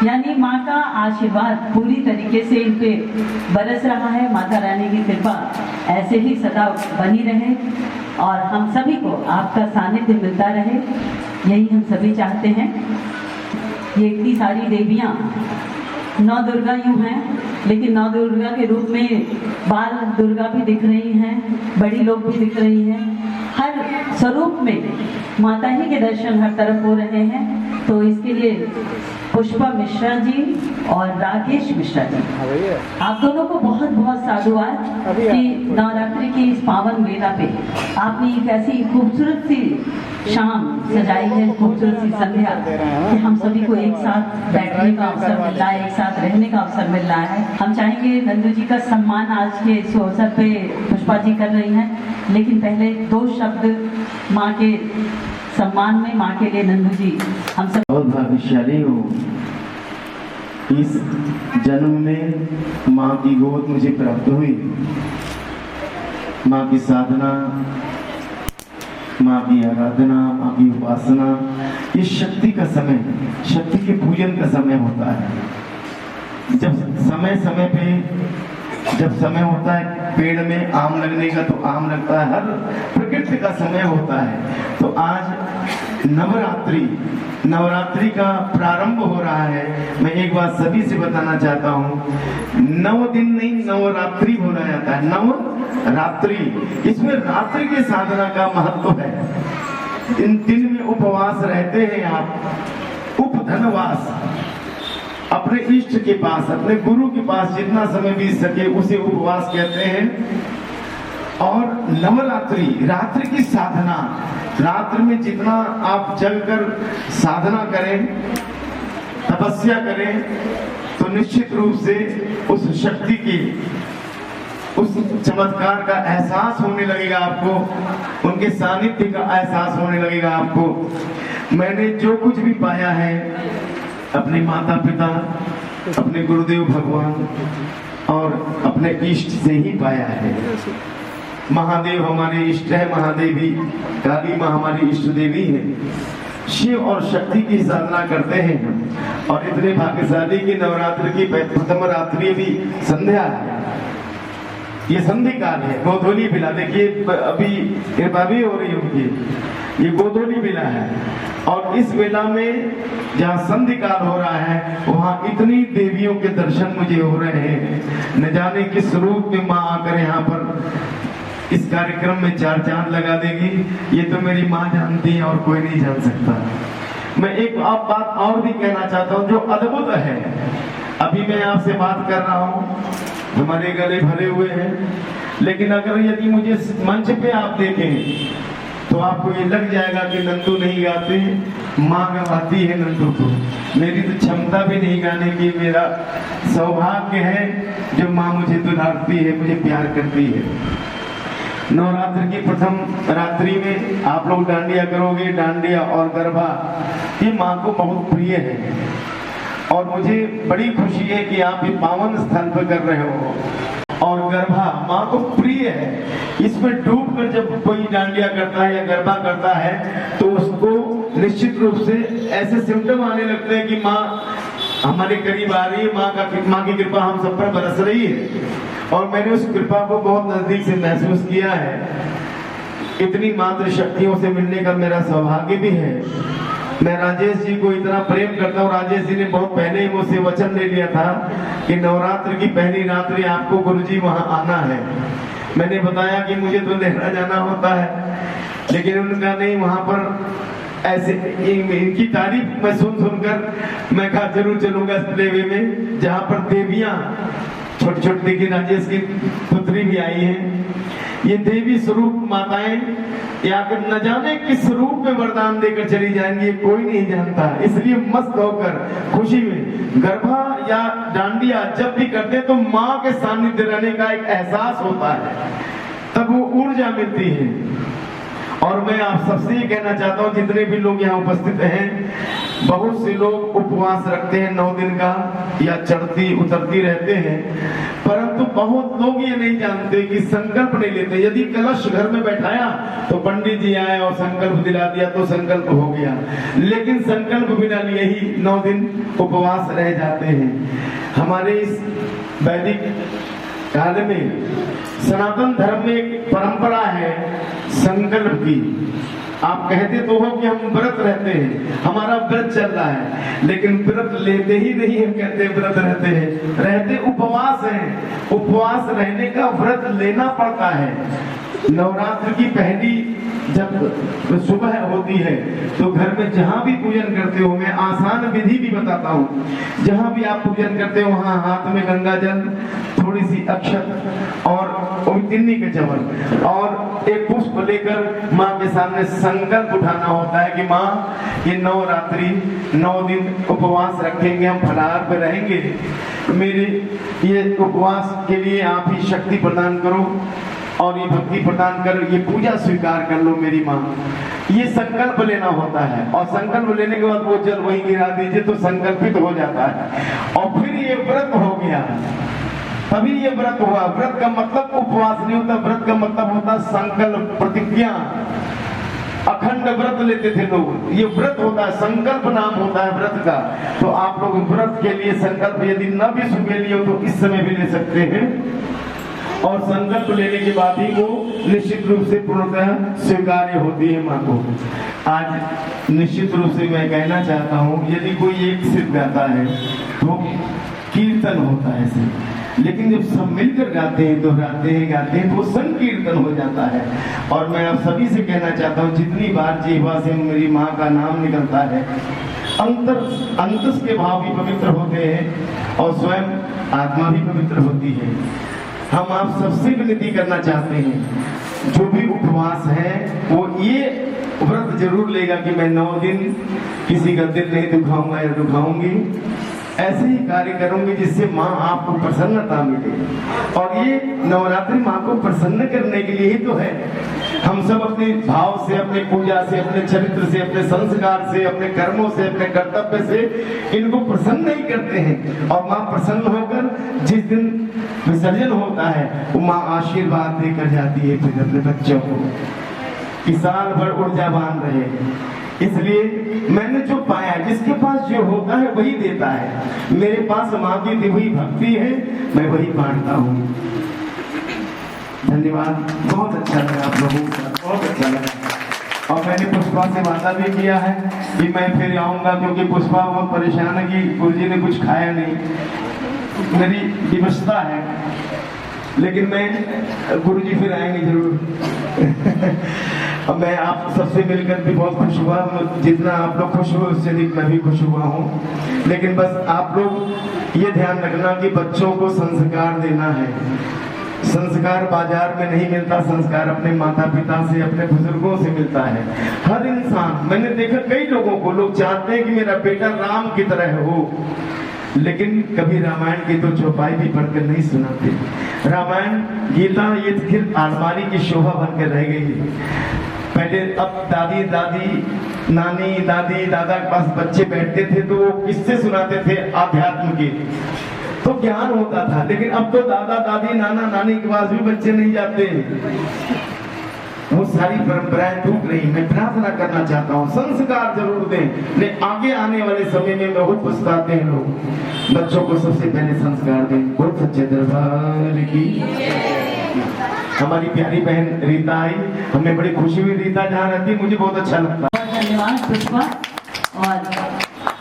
यानी माँ का आशीर्वाद पूरी तरीके से इन पे बरस रहा है। माता रानी की कृपा ऐसे ही सदा बनी रहे और हम सभी को आपका सानिध्य मिलता रहे, यही हम सभी चाहते हैं। ये इतनी सारी देवियाँ नौ दुर्गा यूँ हैं, लेकिन नौ दुर्गा के रूप में बाल दुर्गा भी दिख रही हैं, बड़ी लोग भी दिख रही हैं। हर स्वरूप में माता ही के दर्शन हर तरफ हो रहे हैं। तो इसके लिए पुष्पा मिश्रा जी और राकेश मिश्रा जी, आप दोनों को बहुत बहुत साधुवाद कि नवरात्रि की इस पावन वेला पे आपने एक ऐसी खूबसूरत सी शाम सजाई है, खूबसूरत सी संध्या कि हम सभी को एक साथ बैठने का अवसर मिल रहा है, एक साथ रहने का अवसर मिल रहा है। हम चाहेंगे नंदू जी का सम्मान आज के इस अवसर पे पुष्पा जी कर रही हैं, लेकिन पहले दो शब्द माँ के सम्मान में, माँ के लिए नंदू जी हम सब बहुत भाग्यशाली हूँ। इस जन्म में माँ की गोद मुझे प्राप्त हुई। माँ की साधना, माँ की आराधना, माँ की उपासना, ये शक्ति का समय, शक्ति के पूजन का समय होता है। जब समय समय पे जब समय होता है पेड़ में आम लगने का तो आम लगता है, हर प्रकृति का समय होता है। तो आज नवरात्रि का प्रारंभ हो रहा है। मैं एक बात सभी से बताना चाहता हूँ, 9 दिन नहीं नवरात्रि बोला जाता है, नवरात्रि। इसमें रात्रि के साधना का महत्व है। इन दिन में उपवास रहते हैं आप, उपधनवास, अपने इष्ट के पास, अपने गुरु के पास जितना समय बीत सके उसे उपवास कहते हैं। और नवरात्रि, रात्रि की साधना, रात्रि में जितना आप जगकर साधना करें, तपस्या करें, तो निश्चित रूप से उस शक्ति की, उस चमत्कार का एहसास होने लगेगा आपको, उनके सानिध्य का एहसास होने लगेगा आपको। मैंने जो कुछ भी पाया है अपने माता पिता, अपने गुरुदेव भगवान और अपने इष्ट से ही पाया है। महादेव हमारे इष्ट है, महादेवी काली माँ हमारी इष्ट देवी है। शिव और शक्ति की साधना करते हैं और इतने भाग्यशाली की नवरात्रि की प्रथम रात्रि भी संध्या है। ये संधि काल है, गोधूली बिला, देखिए अभी कृपा भी हो रही होगी, ये गोधूली बिला है। और इस वेला में जहाँ संधि काल हो रहा है वहाँ इतनी देवियों के दर्शन मुझे हो रहे हैं। न जाने किस रूप में माँ आकर यहाँ पर इस कार्यक्रम में चार चांद लगा देगी, ये तो मेरी माँ जानती है और कोई नहीं जान सकता। मैं एक आप बात और भी कहना चाहता हूँ जो अद्भुत है। अभी मैं आपसे बात कर रहा हूँ, हमारे गले भरे हुए हैं, लेकिन अगर यदि मुझे मंच पे आप देखें तो आपको ये लग जाएगा कि नंदू नहीं गाते, माँ गवाती है नंदू को। मेरी तो क्षमता भी नहीं गाने की, मेरा सौभाग्य है जो माँ मुझे दुलारती है, मुझे प्यार करती है। नवरात्र की प्रथम रात्रि में आप लोग डांडिया करोगे, डांडिया और गरबा ये माँ को बहुत प्रिय है और मुझे बड़ी खुशी है कि आप ये पावन स्थल पर कर रहे हो। और गरबा माँ को प्रिय है। इसमें डूबकर जब कोई डांडिया करता है या गरबा करता है तो उसको निश्चित रूप से ऐसे सिम्टम आने लगते हैं कि माँ हमारे करीब आ रही है, माँ की कृपा हम सब पर बरस रही है। और मैंने उस कृपा को बहुत नजदीक से महसूस किया है। इतनी मातृ शक्तियों से मिलने का मेरा सौभाग्य भी है। मैं राजेश जी को इतना प्रेम करता हूँ, राजेश जी ने बहुत पहले ही मुझसे वचन ले लिया था कि नवरात्र की पहली रात्रि आपको गुरुजी वहां आना है। मैंने बताया कि मुझे तो लहरा जाना होता है, लेकिन उनका नहीं, वहां पर ऐसे इनकी तारीफ मैं सुनकर मैं कहा जरूर चलूंगा इस प्लेवे में, जहाँ पर देवियां छोटी छोटी, देखिए राजेश की पुत्री भी आई है। ये देवी स्वरूप माताएं या फिर न जाने किस रूप में वरदान देकर चली जाएंगी, कोई नहीं जानता। इसलिए मस्त होकर खुशी में गरबा या डांडिया जब भी करते तो माँ के सानिध्य रहने का एक एहसास होता है, तब वो ऊर्जा मिलती है। और मैं आप सबसे ये कहना चाहता हूँ, जितने भी लोग यहाँ उपस्थित हैं, बहुत से लोग उपवास रखते हैं 9 दिन का या चढ़ती उतरती रहते हैं, परंतु बहुत लोग ये नहीं जानते कि संकल्प नहीं लेते। यदि कलश घर में बैठाया तो पंडित जी आए और संकल्प दिला दिया तो संकल्प हो गया, लेकिन संकल्प बिना लिए ही 9 दिन उपवास रह जाते हैं। हमारे इस वैदिक काल में सनातन धर्म में एक परंपरा है संकल्प की। आप कहते तो हो कि हम व्रत रहते हैं, हमारा व्रत चल रहा है, लेकिन व्रत लेते ही नहीं हम कहते व्रत रहते हैं, रहते उपवास हैं। उपवास रहने का व्रत लेना पड़ता है। नवरात्र की पहली जब सुबह होती है तो घर में जहां भी पूजन करते हो, मैं आसान विधि भी बताता हूँ, जहां भी आप पूजन करते हो वहां हाथ में गंगा जल, थोड़ी सी अक्षत और तिन्नी के चवल और एक पुष्प लेकर माँ के सामने संकल्प उठाना होता है कि माँ ये नवरात्रि 9 दिन उपवास रखेंगे, हम फलाहार पे रहेंगे, मेरे ये उपवास के लिए आप ही शक्ति प्रदान करो और ये भक्ति प्रदान कर, ये पूजा स्वीकार कर लो मेरी माँ। ये संकल्प लेना होता है और संकल्प लेने के बाद वो जल वहीं गिरा दीजिए तो संकल्पित हो जाता है और फिर ये व्रत हो गया, तभी ये व्रत हुआ। व्रत का मतलब उपवास नहीं होता, व्रत का मतलब होता संकल्प, प्रतिज्ञा। अखंड व्रत लेते थे लोग, ये व्रत होता है, संकल्प नाम होता है व्रत का। तो आप लोग व्रत के लिए संकल्प यदि न भी सुबह लिए तो इस समय भी ले सकते हैं और संकल्प लेने के बाद ही वो निश्चित रूप से पूर्णतः स्वीकार्य होती है माँ को। आज निश्चित रूप से मैं कहना चाहता हूँ, यदि कोई एक सिर्फ गाता है तो कीर्तन होता है सिर्फ, लेकिन जब सब मिलकर गाते हैं, दोहराते हैं, गाते हैं तो संकीर्तन हो जाता है। और मैं आप सभी से कहना चाहता हूँ, जितनी बार जीवा से मेरी माँ का नाम निकलता है, अंतस के भाव भी पवित्र होते हैं और स्वयं आत्मा भी पवित्र होती है। हम आप सबसे विनती करना चाहते हैं, जो भी उपवास है वो ये व्रत जरूर लेगा कि मैं 9 दिन किसी का दिल नहीं दुखाऊंगा या दुखाऊंगी, ऐसे ही कार्य करूंगी जिससे माँ आपको प्रसन्नता मिले। और ये नवरात्रि माँ को प्रसन्न करने के लिए ही तो है। हम सब अपने भाव से, अपने पूजा से, अपने चरित्र से, अपने संस्कार से, अपने कर्मों से, अपने कर्तव्य से इनको प्रसन्न ही करते हैं और माँ प्रसन्न होकर जिस दिन विसर्जन होता है वो माँ आशीर्वाद देकर जाती है फिर अपने बच्चों को कि साल भर ऊर्जावान रहे। इसलिए मैंने जो पाया, जिसके पास जो होता है वही देता है। मेरे पास माँ की दी हुई भक्ति है, मैं वही बांटता हूँ। धन्यवाद, बहुत अच्छा लगा आप लोगों का, बहुत अच्छा लगा। और मैंने पुष्पा से वादा भी किया है कि मैं फिर आऊंगा, क्योंकि पुष्पा बहुत परेशान है कि गुरुजी ने कुछ खाया नहीं। मेरी विवशता है, लेकिन मैं गुरुजी फिर आएंगे जरूर। अब मैं आप सबसे मिलकर भी बहुत खुश हुआ, जितना आप लोग खुश हुए उससे अधिक मैं भी खुश हुआ हूँ। लेकिन बस आप लोग ये ध्यान रखना कि बच्चों को संस्कार देना है। संस्कार बाजार में नहीं मिलता, संस्कार अपने माता पिता से, अपने बुजुर्गों से मिलता है। हर इंसान, मैंने देखा कई लोगों को, लोग चाहते हैं कि मेरा बेटा राम की तरह हो, लेकिन कभी रामायण की तो चौपाई भी पढ़कर नहीं सुनाते। रामायण गीता ये फिर अलमारी की शोभा बनकर रह गई। पहले अब दादी नानी दादी दादा के पास बच्चे बैठते थे तो वो किससे सुनाते थे, अध्यात्म के, तो ज्ञान होता था। लेकिन अब तो दादा दादी नाना नानी के पास भी बच्चे नहीं जाते, वो सारी परंपराएं टूट रही। मैं प्रार्थना करना चाहता हूँ संस्कार जरूर दें, लेकिन आगे आने वाले समय में बहुत पछताते हैं लोग। बच्चों को सबसे पहले संस्कार दें। बहुत सच्चे दरबार की। हमारी प्यारी बहन रीता आई, हमें बड़ी खुशी हुई। रीता जहाँ रहती मुझे बहुत अच्छा लगता। धन्यवाद पुष्पा। और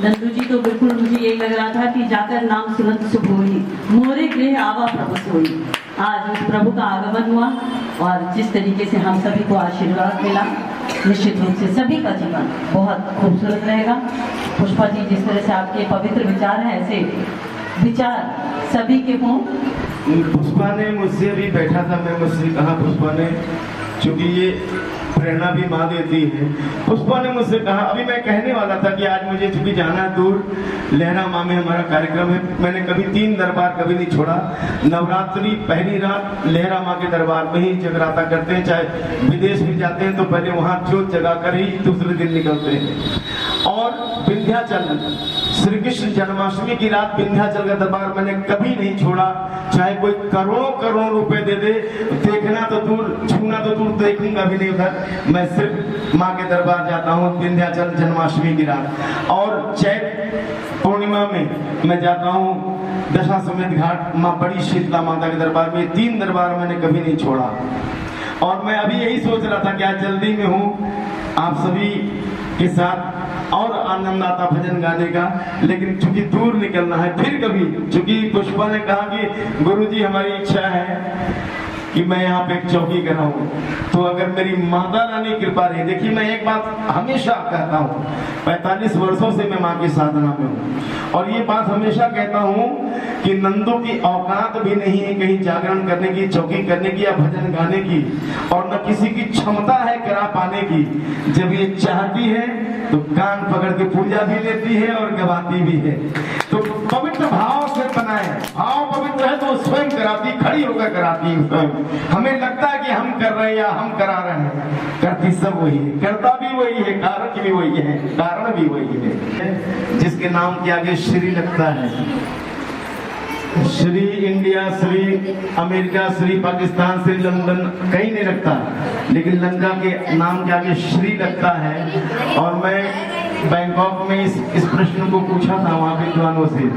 नंदू जी तो बिल्कुल मुझे यही लग रहा था कि जाकर नाम सुनत शुभ हुई, मोरे गृह आवा प्रभु सोई। आज उस प्रभु का आगमन हुआ और जिस तरीके से हम सभी को आशीर्वाद मिला, निश्चित रूप से सभी का जीवन बहुत खूबसूरत रहेगा। पुष्पा जी, जिस तरह से आपके पवित्र विचार हैं, ऐसे विचार सभी के हों। पुष्पा ने मुझसे भी बैठा था, मैं मुझसे कहा पुष्पा ने, चूंकि ये प्रेरणा भी माँ देती है। पुष्पा ने मुझसे कहा, अभी मैं कहने वाला था कि आज मुझे चूंकि जाना है दूर, लहरा माँ में हमारा कार्यक्रम है, मैंने कभी 3 दरबार कभी नहीं छोड़ा। नवरात्रि पहली रात लहरा माँ के दरबार में ही जगराता करते हैं, चाहे विदेश भी जाते हैं तो पहले वहाँ ज्योत जगा कर ही दूसरे दिन निकलते हैं। और विंध्याचल श्री कृष्ण जन्माष्टमी की रात विंध्याचल का दरबार मैंने कभी नहीं छोड़ा, चाहे कोई करोड़ों करोड़ों रुपए दे दे, देखना तो दूर, छूना तो दूर, देखूंगा भी नहीं उधर। मैं सिर्फ माँ के दरबार जाता हूँ विंध्याचल जन्माष्टमी की रात। और चैत पूर्णिमा में मैं जाता हूँ दशाश्वमेध घाट माँ बड़ी शीतला माता के दरबार में। 3 दरबार मैंने कभी नहीं छोड़ा। और मैं अभी यही सोच रहा था कि आज जल्दी में हूँ आप सभी के साथ और आनंद आता भजन गाने का, लेकिन चूंकि दूर निकलना है फिर कभी, चूंकि पुष्पा ने कहा कि गुरुजी हमारी इच्छा है कि मैं यहाँ पे एक चौकी कराऊं, तो अगर मेरी माता रानी कृपा रही। देखिए मैं एक बात हमेशा कहता हूँ, 45 वर्षों से मैं माँ की साधना में हूँ, और ये बात हमेशा कहता हूँ कि नंदों की औकात भी नहीं है कहीं जागरण करने की, चौकी करने की या भजन गाने की, और न किसी की क्षमता है करा पाने की। जब ये चाहती है तो कान पकड़ के पूजा भी लेती है और गवाती भी है। तो पवित्र भाव से बनाए, भाव पवित्र है तो स्वयं कराती, खड़ी होकर कराती है स्वयं। हमें लगता है कि हम कर रहे हैं या हम करा रहे हैं, करती सब वही है, करता भी वही है, कारक भी वही है, कारण भी वही है। जिसके नाम के आगे श्री लगता है, Shri India, Shri America, Shri Pakistan, Shri London कहीं नहीं लगता, लेकिन लंका के नाम के आगे श्री लगता है। और मैं बैंकॉक में इस प्रश्न को पूछा था वहां विद्वानों से,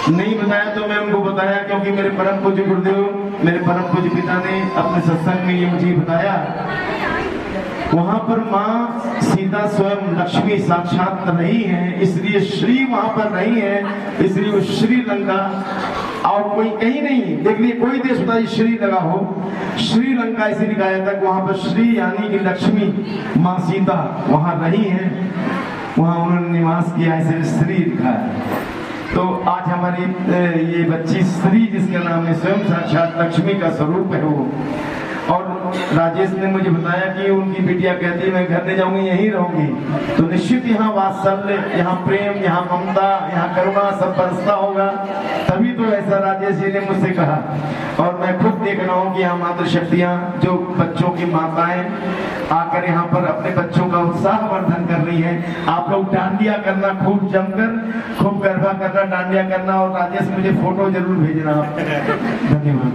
नहीं बताया तो मैं उनको बताया, क्योंकि मेरे परम पूज्य गुरुदेव, मेरे परम पूज्य पिता ने अपने सत्संग में ये मुझे बताया। वहां पर माँ सीता स्वयं लक्ष्मी साक्षात रही है, इसलिए श्री वहां पर रही है, इसलिए वो श्रीलंका। और कोई कहीं नहीं, देख लिए कोई देश होता है श्री लगा हो, श्रीलंका इसी लिखा जाता है। वहां पर श्री यानी कि लक्ष्मी माँ सीता वहां रही है, वहां उन्होंने निवास किया, इसलिए श्री लिखा है। तो आज हमारी ये बच्ची श्री, जिसका नाम है स्वयं साक्षात लक्ष्मी का स्वरूप है वो। और राजेश ने मुझे बताया कि उनकी बिटिया कहती है मैं घर नहीं जाऊंगी, यहीं रहूंगी। तो निश्चित यहाँ वात्सल्य, यहाँ प्रेम, यहाँ ममता, यहाँ करुणा सब बरसता होगा, तभी तो ऐसा राजेश जी ने मुझसे कहा। और मैं खुद देख रहा हूँ कि यहाँ मातृशक्तियाँ, जो बच्चों की माताएं आकर यहाँ पर अपने बच्चों का उत्साह वर्धन कर रही है। आप लोग डांडिया करना खूब जमकर, खूब गरबा करना, डांडिया करना। और राजेश मुझे फोटो जरूर भेजना। धन्यवाद।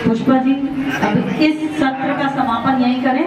पुष्पा जी, अब इस सत्र का समापन यहीं करें।